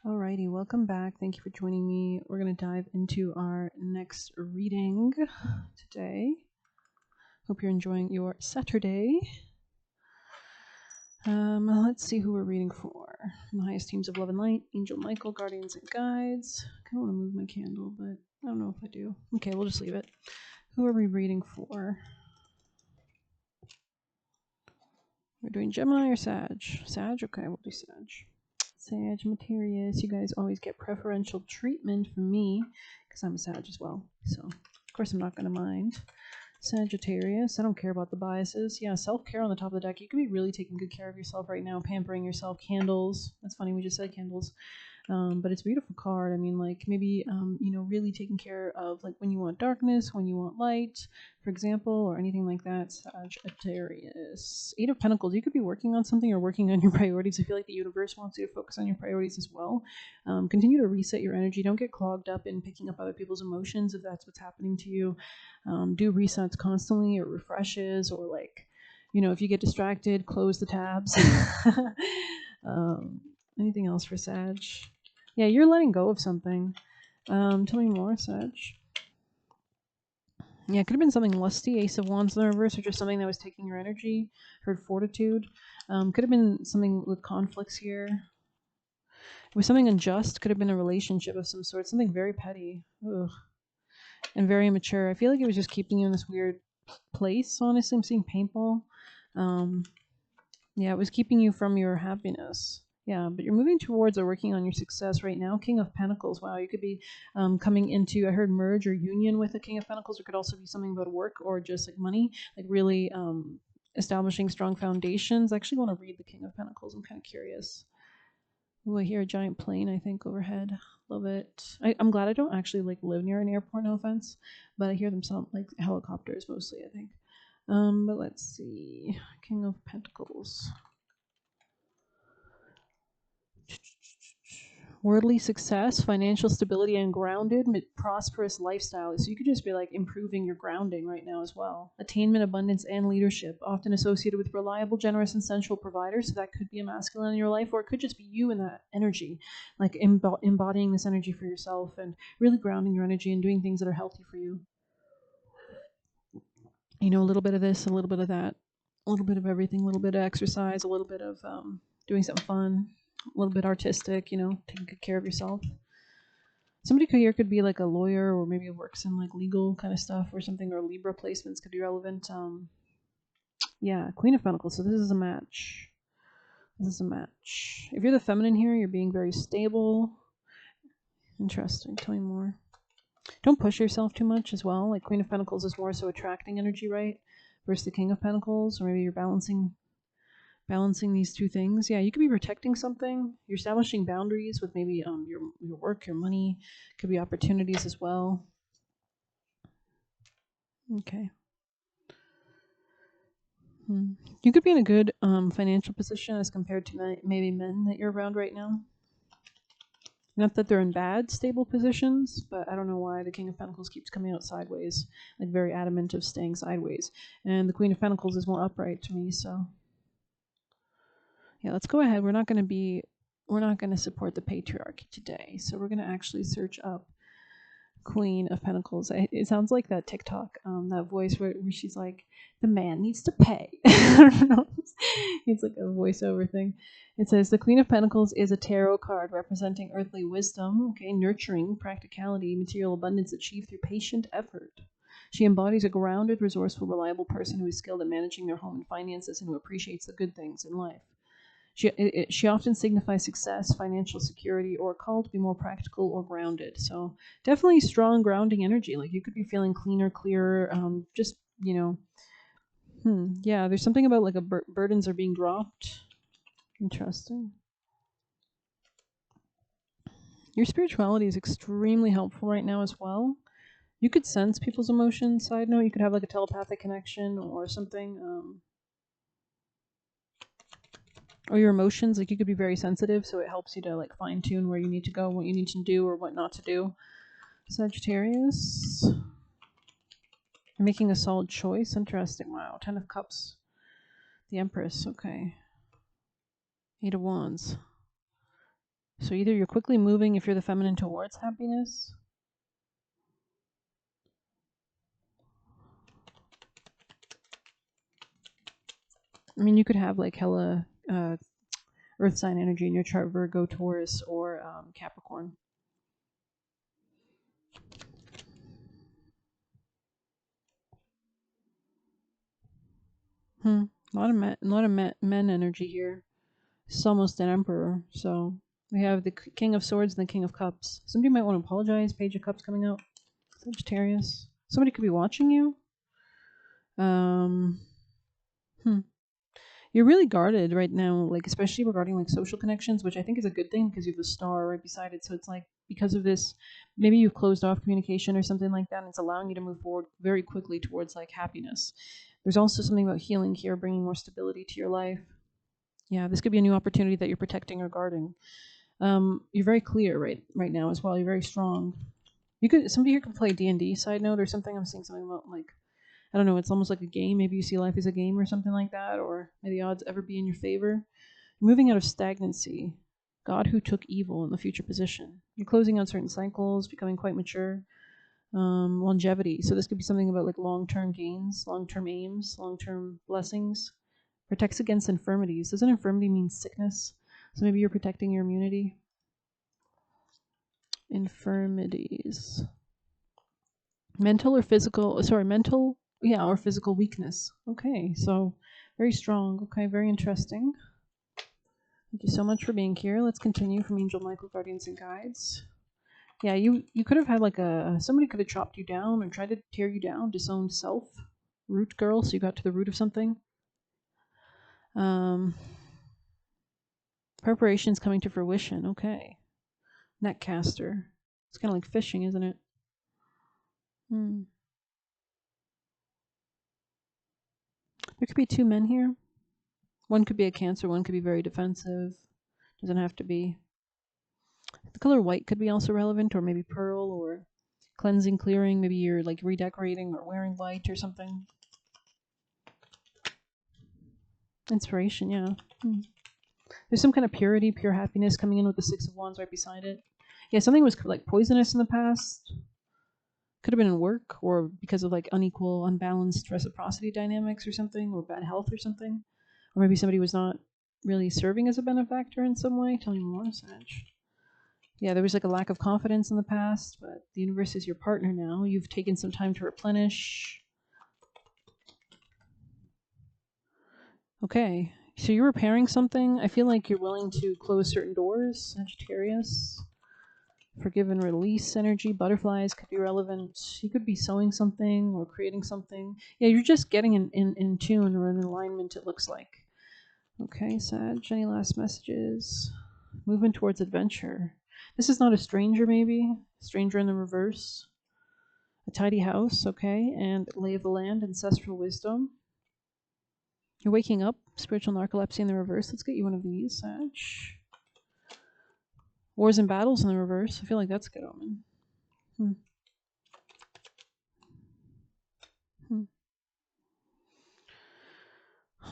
Alrighty, welcome back. Thank you for joining me. We're going to dive into our next reading today. Hope you're enjoying your Saturday. Let's see who we're reading for. In the highest teams of love and light, Angel Michael, guardians and guides. I kind of want to move my candle, but I don't know if I do. Okay, we'll just leave it. Who are we reading for? We're doing Gemini or Sag? Sag? Okay, we'll do Sag. Sagittarius, you guys always get preferential treatment from me because I'm a Sag as well. So, of course, I'm not going to mind. Sagittarius, I don't care about the biases. Yeah, self-care on the top of the deck. You could be really taking good care of yourself right now, pampering yourself. Candles. That's funny, we just said candles. But it's a beautiful card. I mean, like maybe, really taking care of like when you want darkness, when you want light, for example, or anything like that. Sagittarius. Eight of Pentacles. You could be working on something or working on your priorities. I feel like the universe wants you to focus on your priorities as well. Continue to reset your energy. Don't get clogged up in picking up other people's emotions if that's what's happening to you. Do resets constantly or refreshes, or like, if you get distracted, close the tabs. Anything else for Sag? Yeah, you're letting go of something. Tell me more, Sag. Yeah, it could have been something lusty, Ace of Wands in the reverse, or just something that was taking your energy. Heard fortitude. Could have been something with conflicts here. It was something unjust. Could have been a relationship of some sort. Something very petty. Ugh. And very immature. I feel like it was just keeping you in this weird place, honestly. I'm seeing paintball. Yeah, it was keeping you from your happiness. Yeah, but you're moving towards or working on your success right now. King of Pentacles. Wow, you could be coming into, I heard merge or union with the King of Pentacles. It could also be something about work or just like money, like really establishing strong foundations. I actually want to read the King of Pentacles. I'm kind of curious. Ooh, I hear a giant plane, I think, overhead. Love it. I'm glad I don't actually like live near an airport, no offense, but I hear them sound like helicopters mostly, I think. But let's see. King of Pentacles. Worldly success, financial stability, and grounded, prosperous lifestyle. So you could just be like improving your grounding right now as well. Attainment, abundance, and leadership, often associated with reliable, generous, and sensual providers. So that could be a masculine in your life, or it could just be you in that energy, like embodying this energy for yourself and really grounding your energy and doing things that are healthy for you. A little bit of this, a little bit of that, a little bit of everything, a little bit of exercise, a little bit of doing something fun, a little bit artistic, taking good care of yourself. Somebody here could be like a lawyer, or maybe works in like legal kind of stuff or something, or Libra placements could be relevant. Yeah, Queen of Pentacles. So this is a match. This is a match. If you're the feminine here, you're being very stable. Interesting. Tell me more. Don't push yourself too much as well. Like Queen of Pentacles is more so attracting energy, right? Versus the King of Pentacles, or maybe you're balancing these two things. Yeah, you could be protecting something. You're establishing boundaries with maybe your work, your money. Could be opportunities as well. Okay. You could be in a good financial position as compared to maybe men that you're around right now. Not that they're in bad, stable positions, but I don't know why the King of Pentacles keeps coming out sideways, like very adamant of staying sideways. And the Queen of Pentacles is more upright to me, so yeah, let's go ahead. We're not going to support the patriarchy today, so we're going to actually search up Queen of Pentacles. It sounds like that TikTok, that voice where she's like, the man needs to pay. I don't know. It's like a voiceover thing. It says the Queen of Pentacles is a tarot card representing earthly wisdom, okay, nurturing, practicality, material abundance achieved through patient effort. She embodies a grounded, resourceful, reliable person who is skilled at managing their home and finances and who appreciates the good things in life. She often signifies success, financial security, or a call to be more practical or grounded. So definitely strong grounding energy. Like you could be feeling cleaner, clearer, just, yeah, there's something about like burdens are being dropped. Interesting. Your spirituality is extremely helpful right now as well. You could sense people's emotions. Side note, you could have like a telepathic connection or something. Or your emotions, like you could be very sensitive, so it helps you to like fine tune where you need to go, what you need to do, or what not to do. Sagittarius. You're making a solid choice. Interesting. Wow. 10 of Cups. The Empress. Okay. 8 of Wands. So either you're quickly moving, if you're the feminine, towards happiness. I mean, you could have like hella earth sign energy in your chart, Virgo, Taurus, or Capricorn. A lot of men energy here. It's almost an emperor. So we have the King of Swords and the King of Cups. Somebody might want to apologize. Page of Cups coming out. Sagittarius. Somebody could be watching you. You're really guarded right now, like especially regarding like social connections, which I think is a good thing because you have the star right beside it. So it's like because of this, maybe you've closed off communication or something like that, and it's allowing you to move forward very quickly towards like happiness. There's also something about healing here, bringing more stability to your life. Yeah, this could be a new opportunity that you're protecting or guarding. You're very clear right now as well. You're very strong. You could somebody here could play D&D side note or something. I'm seeing something about like I don't know, it's almost like a game. Maybe you see life as a game or something like that, or may the odds ever be in your favor. Moving out of stagnancy. God who took evil in the future position. You're closing out certain cycles, becoming quite mature. Longevity. So this could be something about like long-term gains, long-term aims, long-term blessings. Protects against infirmities. Doesn't infirmity mean sickness? So maybe you're protecting your immunity. Infirmities. Mental or physical, or physical weakness. Okay, so very strong. Okay, very interesting. Thank you so much for being here. Let's continue from Angel Michael, Guardians and Guides. Yeah, you could have had like somebody could have chopped you down or tried to tear you down, disowned self, root girl, so you got to the root of something. Preparations coming to fruition. Okay. Netcaster. It's kind of like fishing, isn't it? There could be two men here. One could be a Cancer, one could be very defensive. Doesn't have to be. The color white could be also relevant, or maybe pearl, or cleansing, clearing. Maybe you're like redecorating or wearing white or something. Inspiration, yeah. There's some kind of purity, pure happiness coming in with the Six of Wands right beside it. Yeah, something was like poisonous in the past. Could have been in work or because of like unequal, unbalanced reciprocity dynamics or something, or bad health or something. Or maybe somebody was not really serving as a benefactor in some way. Tell me more, Sag. Yeah, there was like a lack of confidence in the past, but the universe is your partner now. You've taken some time to replenish. Okay, so you're repairing something. I feel like you're willing to close certain doors, Sagittarius. Forgive and release energy. Butterflies could be relevant. You could be sewing something or creating something. Yeah, you're just getting in tune or in alignment, it looks like. Okay, Sag, any last messages? Moving towards adventure. This is not a stranger, maybe. Stranger in the reverse. A tidy house, okay, and lay of the land, ancestral wisdom. You're waking up, spiritual narcolepsy in the reverse. Let's get you one of these, Sag. Wars and battles in the reverse. I feel like that's a good omen.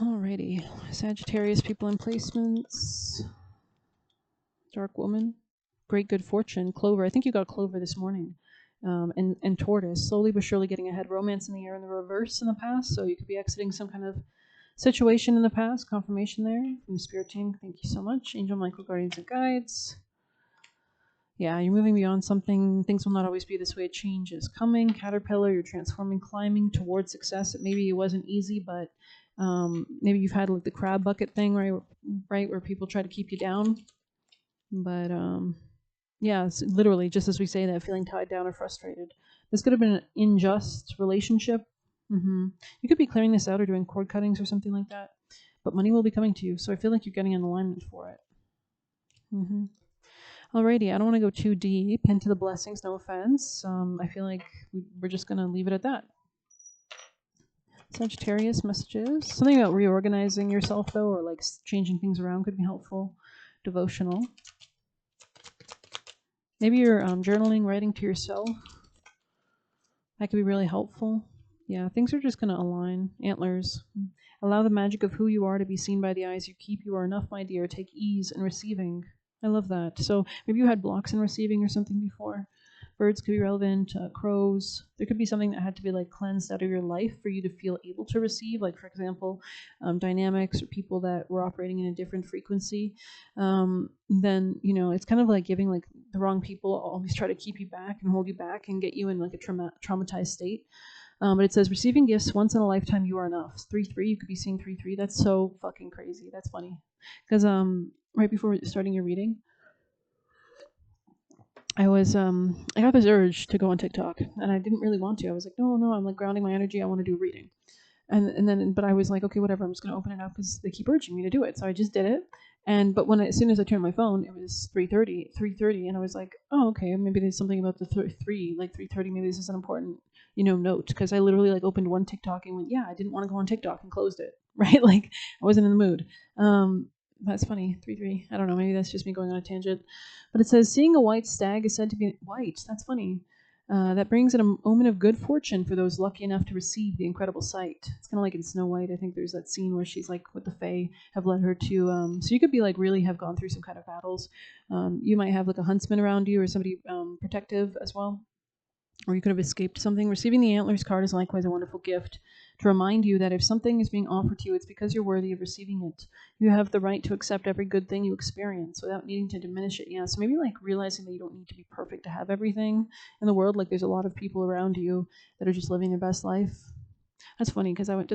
Alrighty, Sagittarius people in placements. Dark woman, great good fortune. Clover, I think you got Clover this morning. And Tortoise, slowly but surely getting ahead. Romance in the air in the reverse in the past, so you could be exiting some kind of situation in the past. Confirmation there from the spirit team. Thank you so much. Angel Michael, Guardians and Guides. Yeah, you're moving beyond something. Things will not always be this way. Change is coming. Caterpillar, you're transforming, climbing towards success. Maybe it wasn't easy, but maybe you've had like the crab bucket thing, right, where people try to keep you down. But yeah, it's literally just as we say that, feeling tied down or frustrated. This could have been an unjust relationship. You could be clearing this out or doing cord cuttings or something like that. But money will be coming to you, so I feel like you're getting an alignment for it. Alrighty, I don't want to go too deep into the blessings, no offense. I feel like we're just going to leave it at that. Sagittarius messages. Something about reorganizing yourself, though, or like changing things around could be helpful. Devotional. Maybe you're journaling, writing to yourself. That could be really helpful. Yeah, things are just going to align. Antlers. Allow the magic of who you are to be seen by the eyes you keep. You are enough, my dear. Take ease in receiving. I love that. So maybe you had blocks in receiving or something before. Birds could be relevant, crows. There could be something that had to be like cleansed out of your life for you to feel able to receive. Like, for example, dynamics or people that were operating in a different frequency. Then, it's kind of like giving like the wrong people always try to keep you back and hold you back and get you in like a traumatized state. But it says receiving gifts once in a lifetime. You are enough. 3-3. You could be seeing 3-3. That's so fucking crazy. That's funny. Because right before starting your reading, I got this urge to go on TikTok, and I didn't really want to. I was like, no, I'm like grounding my energy. I want to do a reading, and then but I was like, okay, whatever. I'm just gonna open it up because they keep urging me to do it. So I just did it, but as soon as I turned my phone, it was 3:30, and I was like, oh, okay, maybe there's something about the three, like 3:30. Maybe this is an important note, because I literally like opened one TikTok and went, yeah, I didn't want to go on TikTok, and closed it. Right, like I wasn't in the mood. That's funny. 3-3. I don't know. Maybe that's just me going on a tangent. But it says, seeing a white stag is said to be white. That's funny. That brings in a omen of good fortune for those lucky enough to receive the incredible sight. It's kind of like in Snow White. I think there's that scene where she's like with the Fae have led her to. So you could be like really have gone through some kind of battles. You might have like a huntsman around you or somebody protective as well. Or you could have escaped something. Receiving the antlers card is likewise a wonderful gift to remind you that if something is being offered to you, it's because you're worthy of receiving it. You have the right to accept every good thing you experience without needing to diminish it. Yeah, so maybe like realizing that you don't need to be perfect to have everything in the world. Like there's a lot of people around you that are just living their best life. That's funny because I went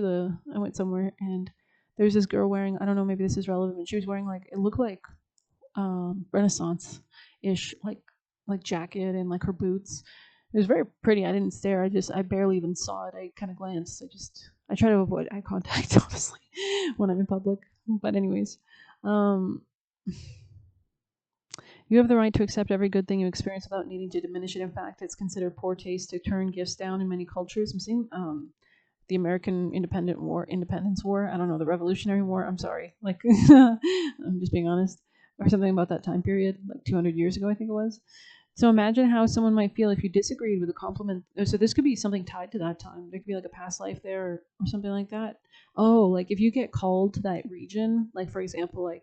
somewhere and there's this girl wearing, I don't know, maybe this is relevant, but she was wearing like, it looked like Renaissance-ish, like jacket and like her boots. It was very pretty. I didn't stare. I barely even saw it. I kind of glanced. I try to avoid eye contact, honestly, when I'm in public. But anyways, you have the right to accept every good thing you experience without needing to diminish it. In fact, it's considered poor taste to turn gifts down in many cultures. I'm seeing the American Independence War. I don't know, the Revolutionary War. I'm sorry. Like, I'm just being honest. Or something about that time period, like 200 years ago, I think it was. So imagine how someone might feel if you disagreed with a compliment. So this could be something tied to that time. There could be like a past life there or something like that. Oh, like if you get called to that region, like for example, like,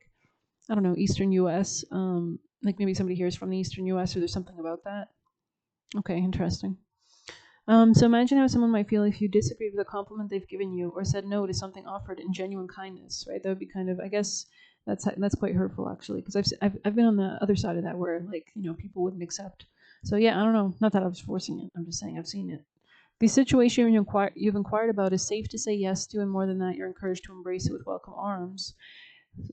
I don't know, Eastern US, like maybe somebody here is from the Eastern US or there's something about that. Okay, interesting. So imagine how someone might feel if you disagreed with a compliment they've given you or said no to something offered in genuine kindness, right? That would be kind of, I guess, that's quite hurtful actually, because I've been on the other side of that where like people wouldn't accept. So yeah, I don't know. Not that I was forcing it. I'm just saying I've seen it. The situation you've inquired about is safe to say yes to, and more than that, you're encouraged to embrace it with welcome arms.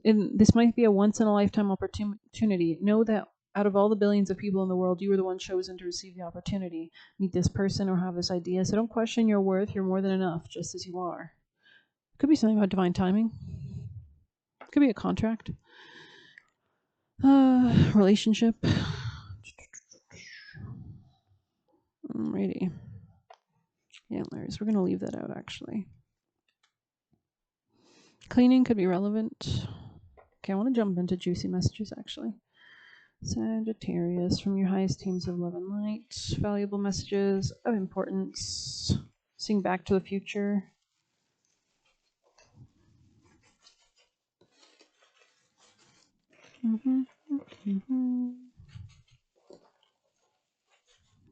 And this might be a once in a lifetime opportunity. Know that out of all the billions of people in the world, you were the one chosen to receive the opportunity. Meet this person or have this idea. So don't question your worth. You're more than enough, just as you are. Could be something about divine timing. Could be a contract. Relationship. Alrighty. Antlers. We're going to leave that out, actually. Cleaning could be relevant. Okay, I want to jump into juicy messages, actually. Sagittarius, from your highest teams of love and light. Valuable messages of importance. Seeing back to the future.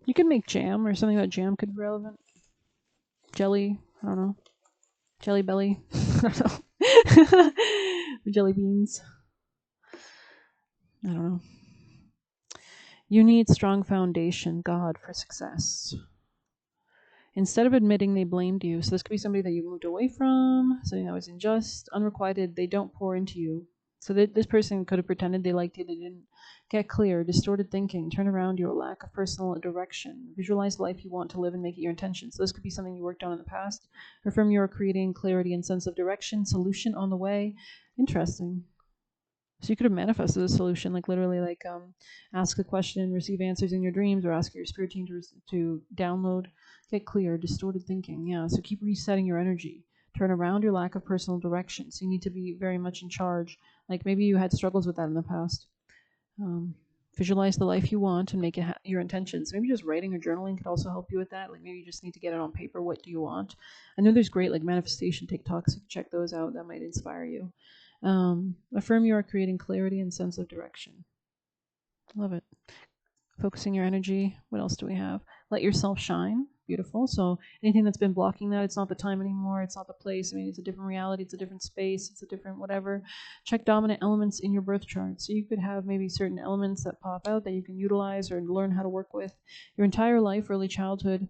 You could make jam, or something about jam could be relevant. Jelly, I don't know. Jelly belly, I don't know. Jelly beans, I don't know. You need strong foundation, God, for success. Instead of admitting they blamed you, so this could be somebody that you moved away from, something that was unjust, unrequited, they don't pour into you. So this person could have pretended they liked you, they didn't. Get clear, distorted thinking, turn around your lack of personal direction, visualize the life you want to live and make it your intention. So this could be something you worked on in the past. Affirm you are creating clarity and sense of direction, solution on the way. Interesting. So you could have manifested a solution, like literally, like ask a question, receive answers in your dreams, or ask your spirit team to download. Get clear, distorted thinking. Yeah, so keep resetting your energy. Turn around your lack of personal direction. So you need to be very much in charge. Like maybe you had struggles with that in the past. Visualize the life you want and make it your intentions. Maybe just writing or journaling could also help you with that. Like maybe you just need to get it on paper. What do you want? I know there's great like manifestation TikToks. You can check those out. That might inspire you. Affirm you are creating clarity and sense of direction. Love it. Focusing your energy. What else do we have? Let yourself shine. Beautiful. So anything that's been blocking that, it's not the time anymore. It's not the place. I mean, it's a different reality. It's a different space. It's a different whatever. Check dominant elements in your birth chart. So you could have maybe certain elements that pop out that you can utilize or learn how to work with. Your entire life, early childhood,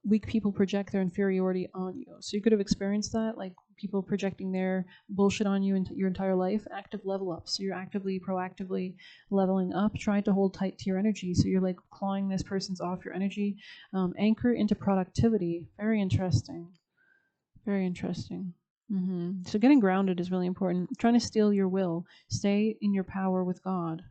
weak people project their inferiority on you. So you could have experienced that, like people projecting their bullshit on you into your entire life. Active level up. So you're actively, proactively leveling up, trying to hold tight to your energy. So you're like clawing this person's off your energy. Anchor into productivity. Very interesting. Very interesting. So getting grounded is really important. Trying to steal your will. Stay in your power with God.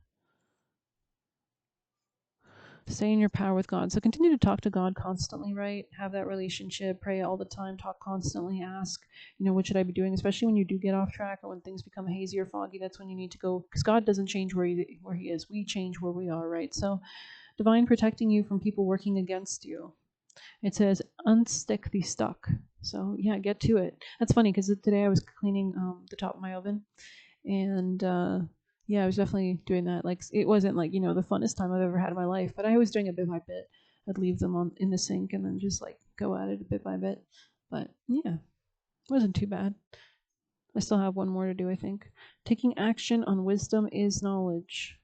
Stay in your power with God. So continue to talk to God constantly, right? Have that relationship, pray all the time, talk constantly, ask, what should I be doing? Especially when you do get off track or when things become hazy or foggy, that's when you need to go, because God doesn't change where he is. We change where we are, right? So divine protecting you from people working against you. It says unstick the stuck. So yeah, get to it. That's funny because today I was cleaning the top of my oven, and yeah, I was definitely doing that. Like it wasn't like the funnest time I've ever had in my life, but I was doing it bit by bit. I'd leave them on in the sink and then just like go at it bit by bit. But yeah, it wasn't too bad. I still have one more to do, I think. Taking action on wisdom is knowledge.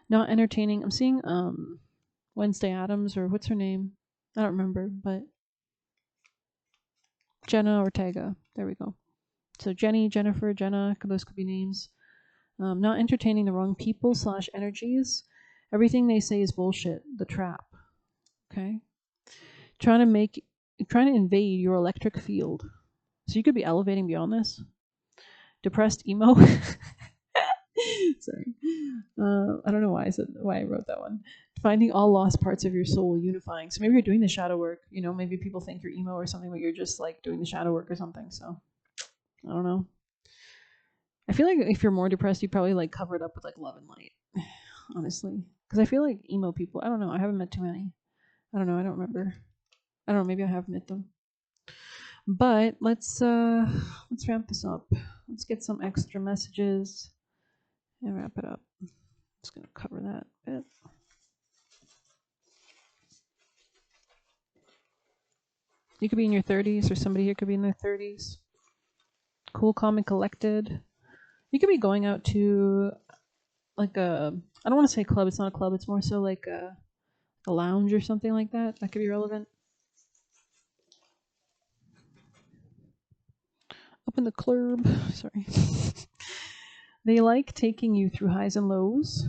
Not entertaining. I'm seeing Wednesday Adams, or what's her name? I don't remember, but Jenna Ortega. There we go. So Jenny, Jennifer, Jenna, those could be names. Not entertaining the wrong people / energies. Everything they say is bullshit. The trap. Okay. Trying to invade your electric field. So you could be elevating beyond this. Depressed emo. Sorry. I don't know why I wrote that one. Finding all lost parts of your soul, unifying. So maybe you're doing the shadow work. Maybe people think you're emo or something, but you're just like doing the shadow work or something. So I don't know. I feel like if you're more depressed, you probably like cover it up with like love and light. Honestly, because I feel like emo people. I don't know. I haven't met too many. I don't know. I don't remember. I don't know. Maybe I have met them. But let's ramp this up. Let's get some extra messages and wrap it up. I'm just gonna cover that bit. You could be in your 30s, or somebody here could be in their 30s. Cool, calm, and collected. You could be going out to like I don't want to say club. It's not a club. It's more so like a lounge or something like that. That could be relevant. Up in the club. Sorry. They like taking you through highs and lows.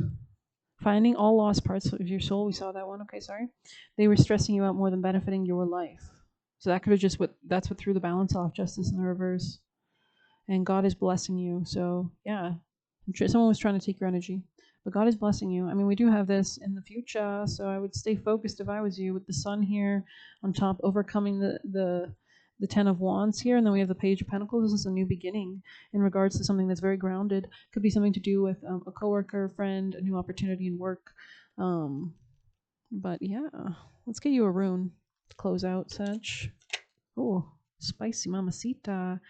Finding all lost parts of your soul. We saw that one. Okay, sorry. They were stressing you out more than benefiting your life. So that could have that's what threw the balance off, justice in the reverse. And God is blessing you. So yeah, someone was trying to take your energy, but God is blessing you. I mean, we do have this in the future, so I would stay focused if I was you, with the sun here on top, overcoming the 10 of Wands here, and then we have the Page of Pentacles. This is a new beginning in regards to something that's very grounded. Could be something to do with a coworker, a friend, a new opportunity in work. But yeah, let's get you a rune to close out, Sag. Oh, spicy mamacita,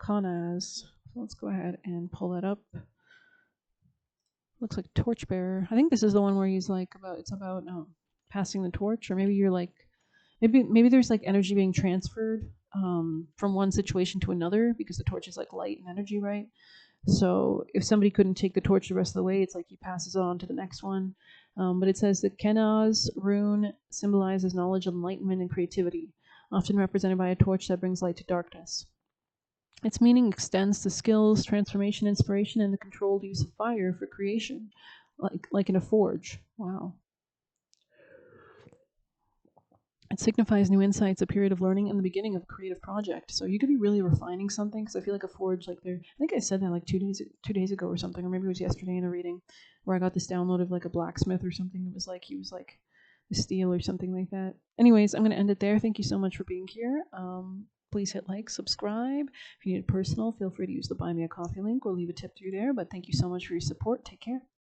Kanas. So let's go ahead and pull that up. Looks like Torchbearer. I think this is the one where he's like it's about passing the torch, or maybe you're like maybe there's like energy being transferred from one situation to another, because the torch is like light and energy, right? So if somebody couldn't take the torch the rest of the way, it's like he passes it on to the next one. But it says the Kenaz rune symbolizes knowledge, enlightenment, and creativity, often represented by a torch that brings light to darkness. Its meaning extends to skills, transformation, inspiration, and the controlled use of fire for creation, like in a forge. Wow. It signifies new insights, a period of learning, and the beginning of a creative project. So you could be really refining something, because I feel like a forge, like I think I said that like 2 days ago or something, or maybe it was yesterday in a reading where I got this download of like a blacksmith or something. It was like he was like the steel or something like that. Anyways, I'm going to end it there. Thank you so much for being here. Please hit like, subscribe. If you need it personal, feel free to use the Buy Me a Coffee link or leave a tip through there. But thank you so much for your support. Take care.